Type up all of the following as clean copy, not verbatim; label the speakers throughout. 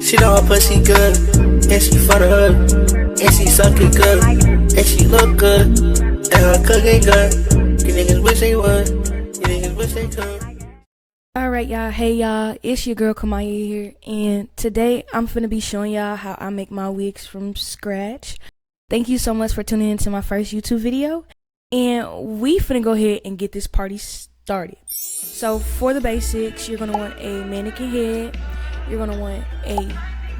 Speaker 1: She know her pussy good, and she for the hood, and she suck it good, and she look good, and her cooking good. You niggas wish they would, you niggas wish they could.
Speaker 2: Alright y'all, hey y'all, it's your girl Kamaya here, and today I'm finna be showing y'all how I make my wigs from scratch. Thank you so much for tuning into my first YouTube video, and we finna go ahead and get this party started. So for the basics, you're gonna want a mannequin head, you're gonna want a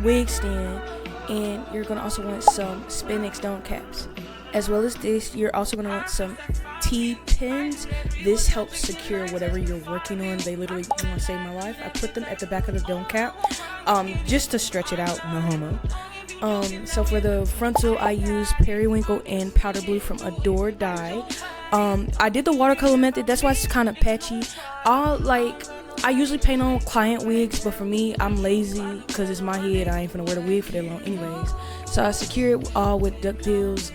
Speaker 2: wig stand, and you're gonna also want some spandex dome caps. As well as this, you're also gonna want some T-pins. This helps secure whatever you're working on. They literally saved my life. I put them at the back of the dome cap, just to stretch it out, no homo. So for the frontal, I use Periwinkle and powder blue from Adore Dye. I did the watercolor method, that's why it's kind of patchy. I usually paint on client wigs, but for me, I'm lazy because it's my head. I ain't finna wear the wig for that long anyways. So I secure it all with the T-pins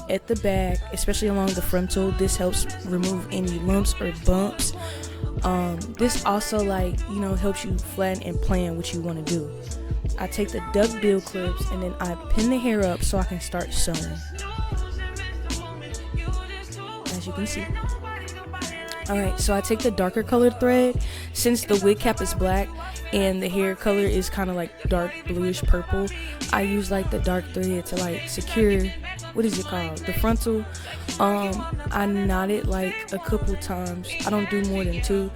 Speaker 2: at the back, especially along the frontal. This helps remove any lumps or bumps. This also helps you flatten and plan what you want to do. I take the duckbill clips and then I pin the hair up so I can start sewing. As you can see. Alright, so I take the darker colored thread. Since the wig cap is black and the hair color is kind of like dark bluish purple, I use like the dark thread to secure, what is it called, the frontal. I knot it like a couple times. I don't do more than 2.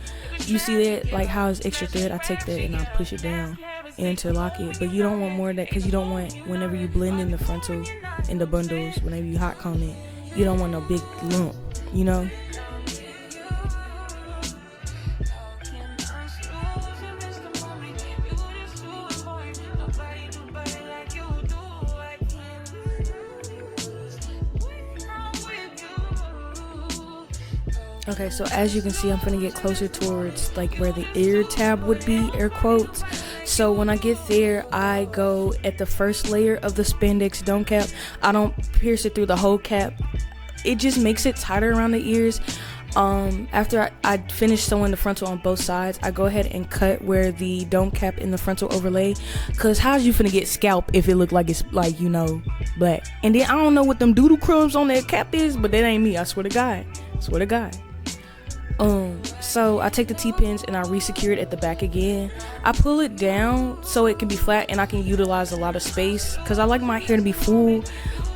Speaker 2: You see that, like how it's extra thread, I take that and I push it down and interlock it. But you don't want more of that because you don't want, whenever you blend in the frontal in the bundles, whenever you hot comb it, you don't want no big lump, you know. Okay, so as you can see, I'm gonna get closer towards where the ear tab would be, air quotes. So when I get there, I go at the first layer of the spandex dome cap. I don't pierce it through the whole cap. It just makes it tighter around the ears. After I finish sewing the frontal on both sides, I go ahead and cut where the dome cap and the frontal overlay, cause how's you finna get scalp if it look like it's black? And then I don't know what them doodle crumbs on that cap is, but that ain't me, I swear to God. So I take the T-pins and I re-secure it at the back again. I pull it down so it can be flat and I can utilize a lot of space because I like my hair to be full.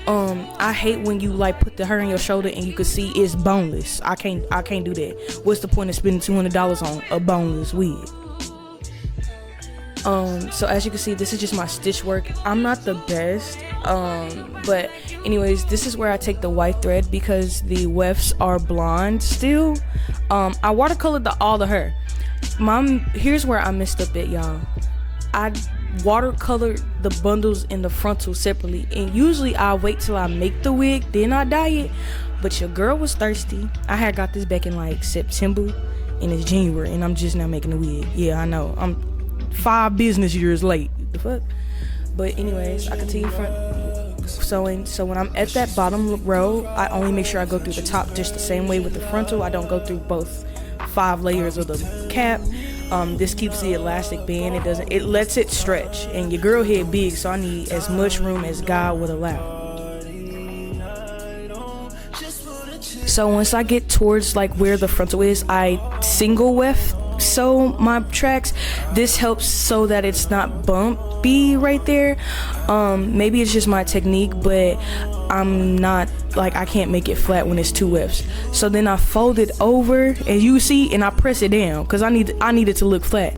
Speaker 2: I hate when you put the hair on your shoulder and you can see it's boneless. I can't do that. What's the point of spending $200 on a boneless wig? So as you can see, this is just my stitch work. I'm not the best, but anyways, this is where I take the white thread because the wefts are blonde still. I watercolored all the hair. Here's where I messed up at, y'all. I watercolored the bundles in the frontal separately, and usually I wait till I make the wig, then I dye it, but your girl was thirsty. I had got this back in September, and it's January, and I'm just now making the wig. Yeah, I know, I'm 5 business years late. The fuck? But anyways, I continue front sewing. So when I'm at that bottom row, I only make sure I go through the top just the same way with the frontal. I don't go through both 5 layers of the cap. This keeps the elastic band. It lets it stretch, and your girl head big, so I need as much room as God would allow. So once I get towards where the frontal is, I single weft sew my tracks. This helps so that it's not bumpy right there. Maybe it's just my technique, but I'm not I can't make it flat when it's 2 wefts. So then I fold it over, and you see, and I press it down because I need it to look flat.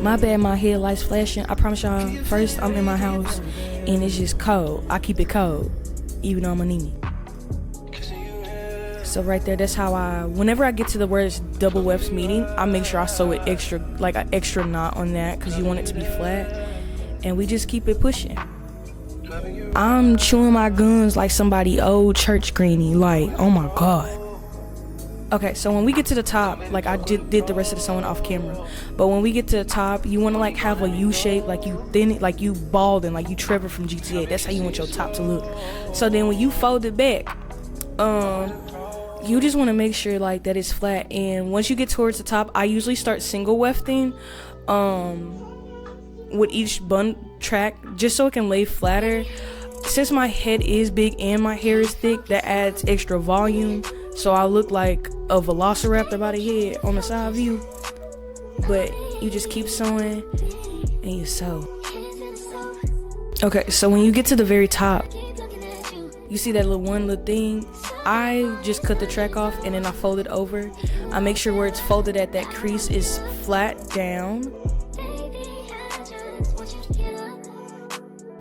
Speaker 2: My bad, my headlights flashing. I promise y'all, first I'm in my house and it's just cold. I keep it cold, even though I'm a nini. So right there, that's how whenever I get to the where it's double wefts meeting, I make sure I sew it extra, an extra knot on that, because you want it to be flat. And we just keep it pushing. I'm chewing my gums like somebody old church granny, oh my God. Okay, so when we get to the top, I did the rest of the sewing off camera, but when we get to the top, you want to have a U shape, you thin it, you balding, you Trevor from GTA. That's how you want your top to look. So then when you fold it back, you just want to make sure like that it's flat, and once you get towards the top, I usually start single wefting with each bun track just so it can lay flatter. Since my head is big and my hair is thick, that adds extra volume, so I look like a velociraptor by the head on the side view. But you just keep sewing and you sew. Okay, so when you get to the very top, you see that little thing? I just cut the track off and then I fold it over. I make sure where it's folded at, that crease is flat down.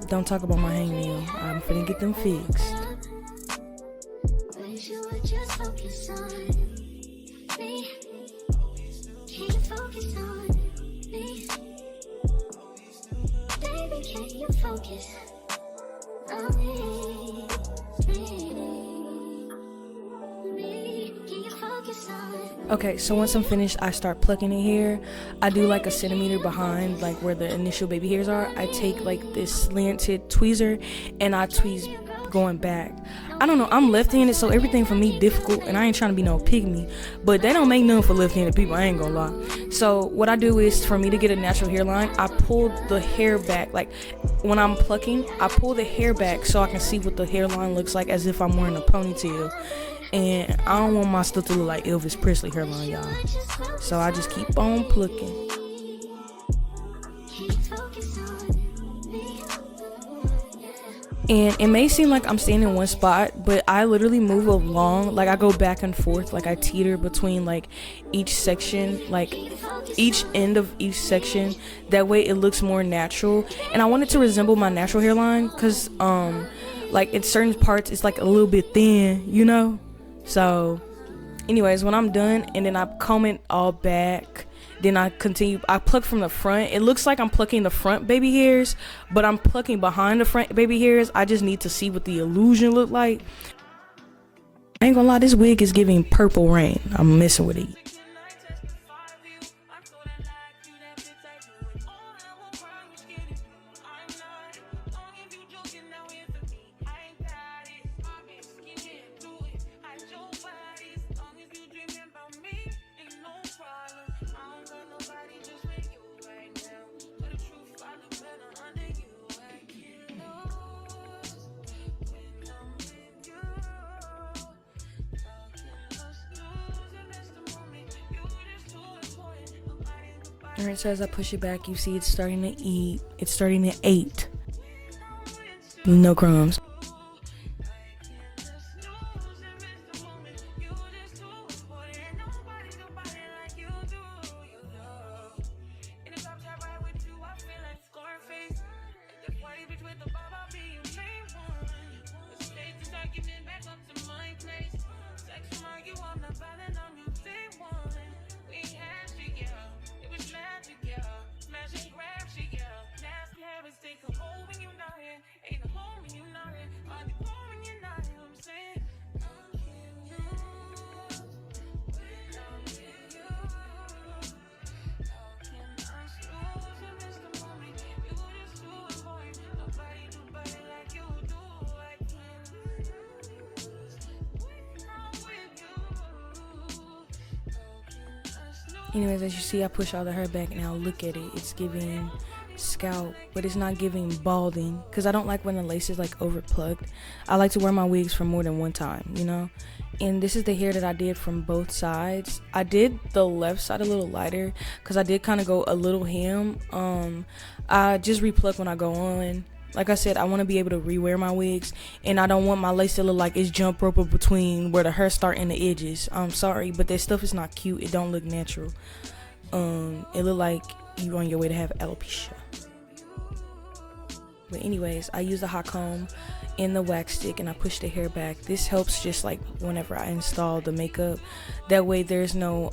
Speaker 2: Don't talk about my hangnail. I'm finna get them fixed. Okay, so once I'm finished, I start plucking the hair. I do like a centimeter behind like where the initial baby hairs are. I take like this slanted tweezer and I tweeze going back. I don't know, I'm left-handed, so everything for me difficult, and I ain't trying to be no pygmy, but they don't make none for left-handed people, I ain't gonna lie. So what I do is, for me to get a natural hairline, I pull the hair back. Like when I'm plucking, I pull the hair back so I can see what the hairline looks like, as if I'm wearing a ponytail. And I don't want my stuff to look like Elvis Presley hairline, y'all. So I just keep on plucking. And it may seem like I'm staying in one spot, but I literally move along. Like I go back and forth, like I teeter between like each section, like each end of each section. That way it looks more natural. And I want it to resemble my natural hairline, because like in certain parts it's like a little bit thin, you know. So anyways, when I'm done and then I comb it all back, then I continue, I pluck from the front. It looks like I'm plucking the front baby hairs, but I'm plucking behind the front baby hairs. I just need to see what the illusion look like. I ain't gonna lie, this wig is giving Purple Rain. I'm messing with it. Alright, so as I push it back, you see it's starting to eat. It's starting to eat. No crumbs. Anyways, as you see, I push all the hair back. Now look at it. It's giving scalp, but it's not giving balding, because I don't like when the lace is like over plucked. I like to wear my wigs for more than one time, you know. And this is the hair that I did from both sides. I did the left side a little lighter because I did kind of go a little ham. I just repluck when I go on. Like I said, I want to be able to rewear my wigs, and I don't want my lace to look like it's jump rope between where the hair start and the edges. I'm sorry, but that stuff is not cute. It don't look natural. It look like you on your way to have alopecia. But anyways, I use the hot comb and the wax stick, and I push the hair back. This helps just like whenever I install the makeup. That way there's no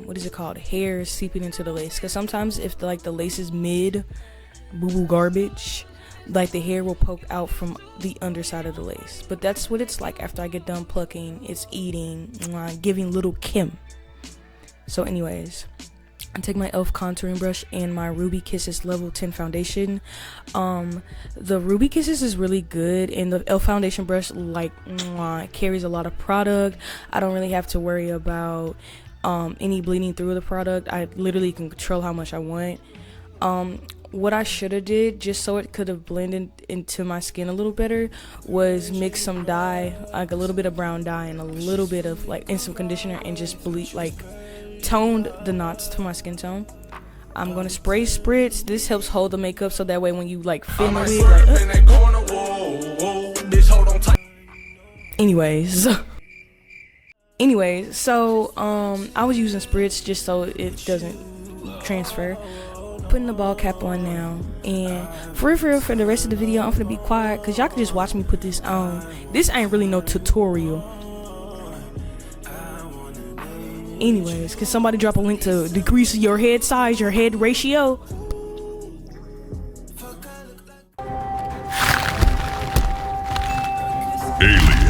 Speaker 2: what is it called, hair seeping into the lace. Because sometimes if the lace is mid boo-boo garbage, like the hair will poke out from the underside of the lace. But that's what it's like after I get done plucking. It's eating, giving little Kim. So anyways, I take my e.l.f. contouring brush and my Ruby Kisses level 10 foundation. The Ruby Kisses is really good, and the e.l.f. foundation brush carries a lot of product. I don't really have to worry about any bleeding through the product. I literally can control how much I want. What I should have did, just so it could have blended into my skin a little better, was mix some dye, like a little bit of brown dye and a little bit of and some conditioner, and just toned the knots to my skin tone. I'm gonna spray spritz. This helps hold the makeup, so that way when you fit in the wig, anyways, so I was using spritz just so it doesn't transfer. Putting the ball cap on now, and for the rest of the video I'm gonna be quiet because y'all can just watch me put this on. This ain't really no tutorial. Anyways, can somebody drop a link to decrease your head size, your head ratio?
Speaker 3: Alien.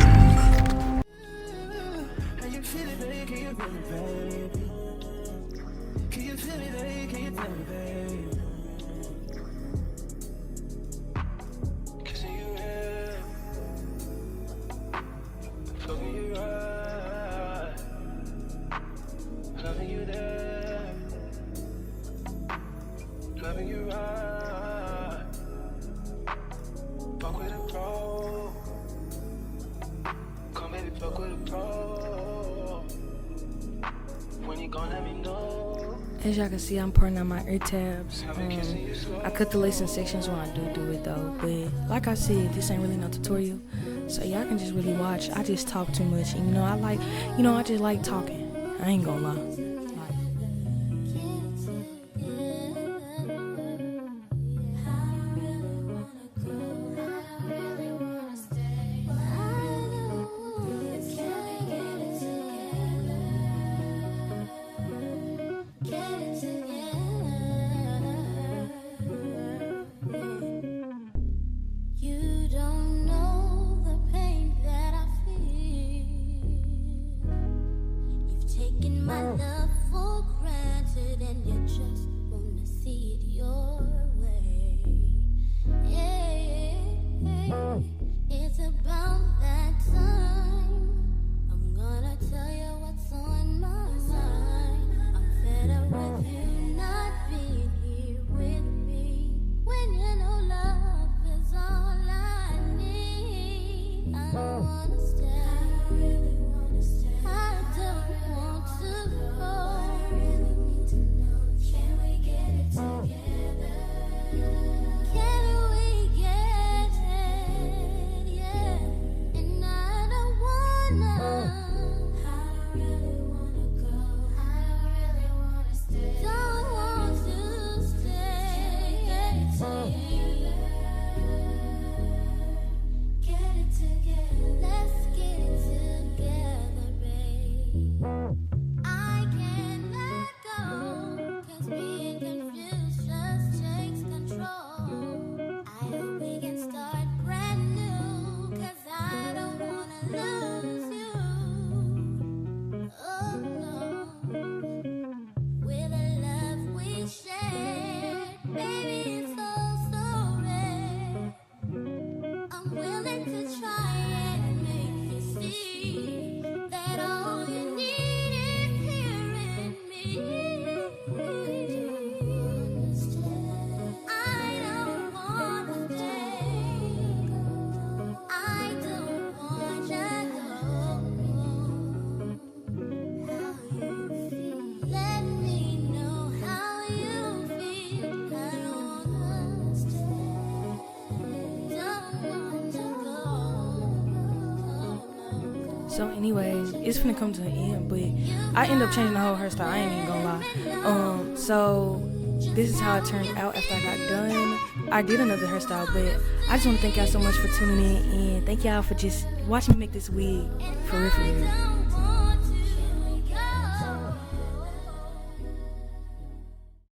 Speaker 1: Loving you right. Fuck with a pro. Come baby, fuck with a pro. When you gon' let me know.
Speaker 2: As y'all can see, I'm putting on my ear tabs. I cut the lace in sections when I do it though. But like I said, this ain't really no tutorial, so y'all can just really watch. I just talk too much, and I just like talking. I ain't gonna lie.
Speaker 4: My love for granted, and you just wanna see it your way. Yeah, it's about that time. I'm gonna tell you what's on my mind. I'm fed up with you not being here with me. When you know love is all I need. I don't wanna stay. I really wanna stay. I don't want to go. I really need to know. Can we get it together? Can we get it? Yeah. And I don't wanna. I really wanna go. I really wanna stay. Don't want to stay. Get it together. Get it together. Let's get it together, babe. I can't let go, 'cause being confused just takes control. I hope we can start brand new, 'cause I don't wanna lose you. Oh no. With the love we shared, baby, it's all so rare. I'm willing to try and make you see that all you need is here in me. I don't wanna stay. I don't want you to know how you feel. Let me know how you feel. I don't wanna stay. Don't want to go.
Speaker 2: So anyways, it's finna come to an end, but I end up changing the whole hairstyle. I ain't even gonna lie. So this is how it turned out after I got done. I did another hairstyle, but I just want to thank y'all so much for tuning in, and thank y'all for just watching me make this wig for real.
Speaker 4: Don't want